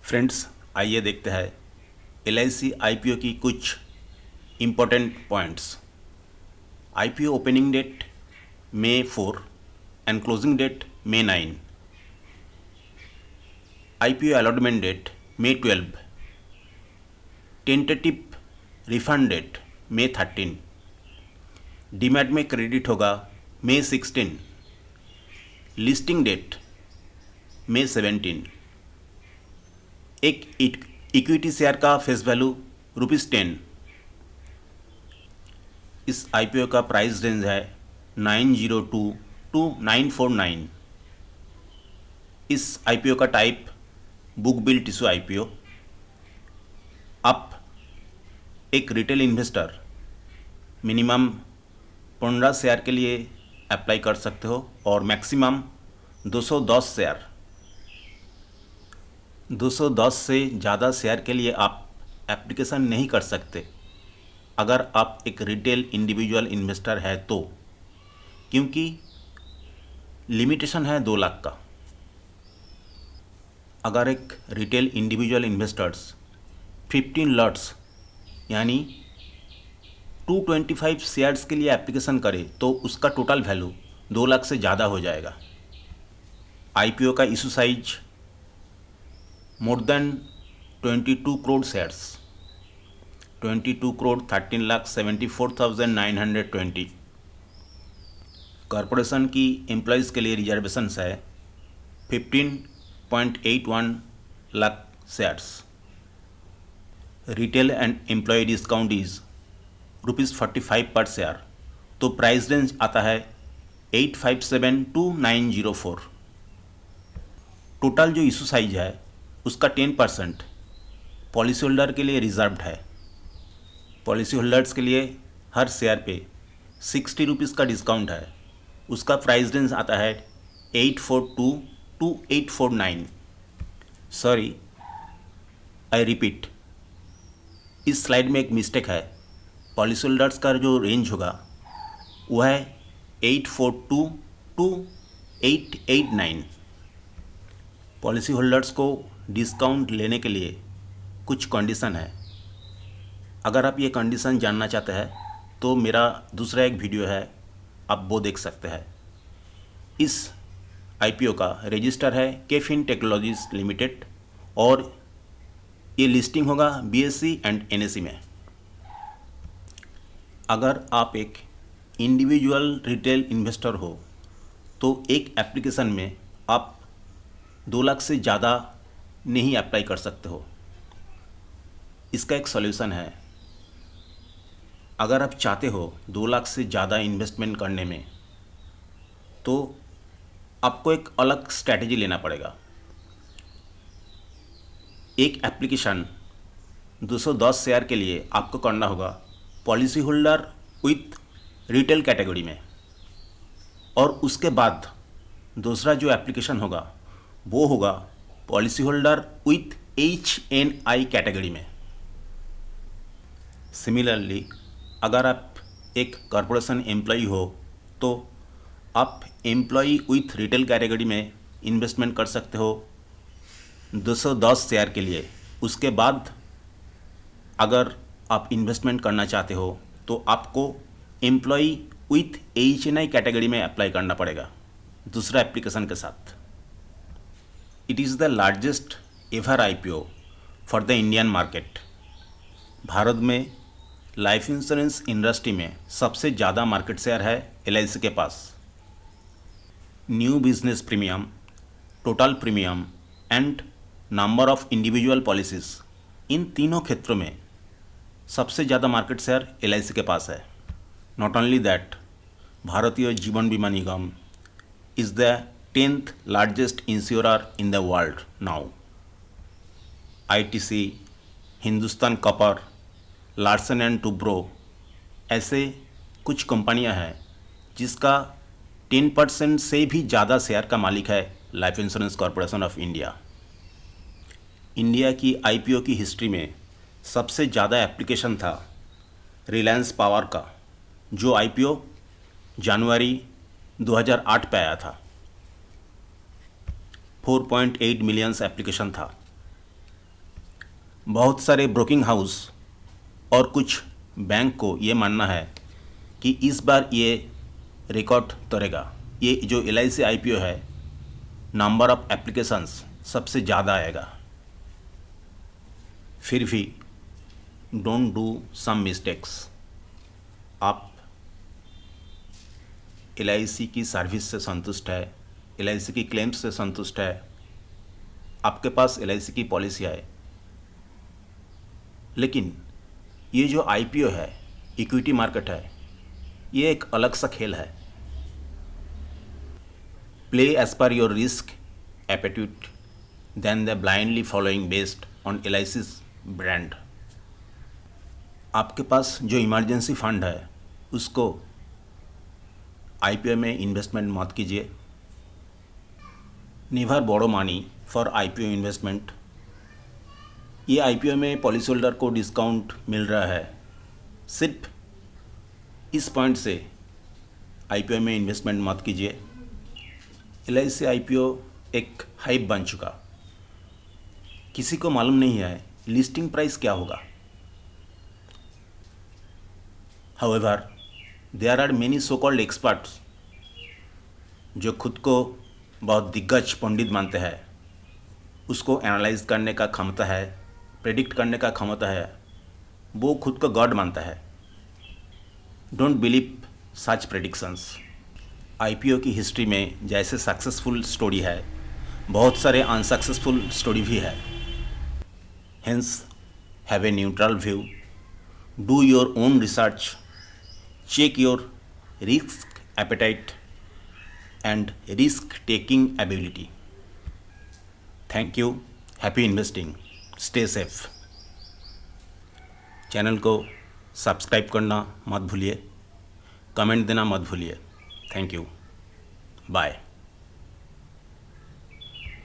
Friends, आइए देखते हैं LIC IPO की कुछ important points. IPO opening date May 4 and closing date May 9। IPO allotment date May 12। Tentative refund date May 13। Demat में credit होगा May 16। Listing date May 17। एक equity share का face value ₹10। इस IPO का price range है 902 to 949। इस IPO का type book build issue IPO। आप एक रिटेल इन्वेस्टर मिनिमम 15 शेयर के लिए अप्लाई कर सकते हो और मैक्सिमम 210 शेयर। 210 से ज़्यादा शेयर के लिए आप एप्लीकेशन नहीं कर सकते अगर आप एक रिटेल इंडिविजुअल इन्वेस्टर है तो, क्योंकि लिमिटेशन है 2 लाख का। अगर एक रिटेल इंडिविजुअल इन्वेस्टर्स 15 लॉट्स यानी 225 शेयर्स के लिए एप्लीकेशन करे तो उसका टोटल वैल्यू 2 लाख से ज़्यादा हो जाएगा। IPO का issue size more than 22 crore shares, 22 crore 13,74,920। Corporation की एम्प्लॉयज़ के लिए रिजर्वेशंस है 15.81 lakh shares. Retail and employee discount is ₹45 per share, तो प्राइस रेंज आता है 857 to 904। टोटल जो इशू साइज है उसका 10% पॉलिसी होल्डर के लिए रिजर्व्ड है। पॉलिसी होल्डर्स के लिए हर शेयर पे ₹60 का डिस्काउंट है। उसका प्राइस रेंज आता है 842 to 849। सॉरी, आई रिपीट, इस स्लाइड में एक मिस्टेक है। पॉलिसी होल्डर्स का जो रेंज होगा वह है 842 to 889। पॉलिसी होल्डर्स को डिस्काउंट लेने के लिए कुछ कंडीशन है। अगर आप ये कंडीशन जानना चाहते हैं तो मेरा दूसरा एक वीडियो है, आप वो देख सकते हैं। इस IPO का रजिस्टर है केफिन टेक्नोलॉजीज लिमिटेड और ये लिस्टिंग होगा BSE एंड NSE में। अगर आप एक इंडिविजुअल रिटेल इन्वेस्टर हो तो एक एप्लीकेशन में आप 2 लाख से ज़्यादा नहीं अप्लाई कर सकते हो। इसका एक सॉल्यूशन है। अगर आप चाहते हो 2 लाख से ज़्यादा इन्वेस्टमेंट करने में, तो आपको एक अलग स्ट्रैटेजी लेना पड़ेगा। एक एप्लीकेशन 210 शेयर के लिए आपको करना होगा policy holder with retail category में, और उसके बाद दूसरा जो एप्लीकेशन होगा वो होगा policy holder with HNI category में। सिमिलरली, अगर आप एक कॉरपोरेशन एम्प्लॉई हो तो आप एम्प्लॉई विथ रिटेल कैटेगरी में इन्वेस्टमेंट कर सकते हो 210 शेयर के लिए। उसके बाद अगर आप इन्वेस्टमेंट करना चाहते हो तो आपको एम्प्लॉई विथ HNI कैटेगरी में अप्लाई करना पड़ेगा दूसरा एप्लीकेशन के साथ। It is the largest ever IPO for the Indian market. Bharat में लाइफ इंश्योरेंस इंडस्ट्री में सबसे ज़्यादा मार्केट शेयर है LIC के पास। New business premium, total premium and number of individual policies, इन तीनों क्षेत्रों में सबसे ज़्यादा मार्केट शेयर LIC के पास है। Not only that, Bharatiya Jeevan Bima Nigam is the 10th largest insurer in the world now. ITC, Hindustan copper, Larsen and Toubro ऐसे कुछ कंपनियां हैं जिसका 10% से भी ज़्यादा शेयर का मालिक है life insurance corporation of India. India की IPO की हिस्ट्री में सबसे ज़्यादा एप्लीकेशन था रिलायंस पावर का, जो IPO जनवरी 2008 पे आया था। 4.8 मिलियंस एप्लीकेशन था। बहुत सारे ब्रोकिंग हाउस और कुछ बैंक को ये मानना है कि इस बार ये रिकॉर्ड तोड़ेगा। ये जो LIC IPO है, नंबर ऑफ एप्लीकेशंस सबसे ज़्यादा आएगा। फिर भी डोंट डू सम मिस्टेक्स। आप LIC की सर्विस से संतुष्ट है, LIC की क्लेम्स से संतुष्ट है, आपके पास LIC की पॉलिसी है, लेकिन ये जो IPO है, इक्विटी मार्केट है, ये एक अलग सा खेल है। Play as per your risk appetite then the blindly following based on LIC's brand. आपके पास जो इमरजेंसी फंड है उसको IPO में इन्वेस्टमेंट मत कीजिए। Never borrow money for IPO investment. ये IPO में पॉलिसी होल्डर को डिस्काउंट मिल रहा है, सिर्फ इस पॉइंट से IPO में इन्वेस्टमेंट मत कीजिए। LIC IPO एक हाइप बन चुका, किसी को मालूम नहीं है लिस्टिंग प्राइस क्या होगा। However, there are many so-called experts जो खुद को बहुत दिग्गज पंडित मानते हैं, उसको एनालाइज करने का क्षमता है, प्रेडिक्ट करने का क्षमता है, वो खुद को गॉड मानता है। Don't believe such predictions. IPO की हिस्ट्री में जैसे सक्सेसफुल स्टोरी है, बहुत सारे अनसक्सेसफुल स्टोरी भी है। Hence have a neutral view, do your own research, check your risk appetite and risk taking ability. Thank you. Happy investing. Stay safe. Channel को subscribe करना मत भूलिए, कमेंट देना मत भूलिए। Thank you. बाय।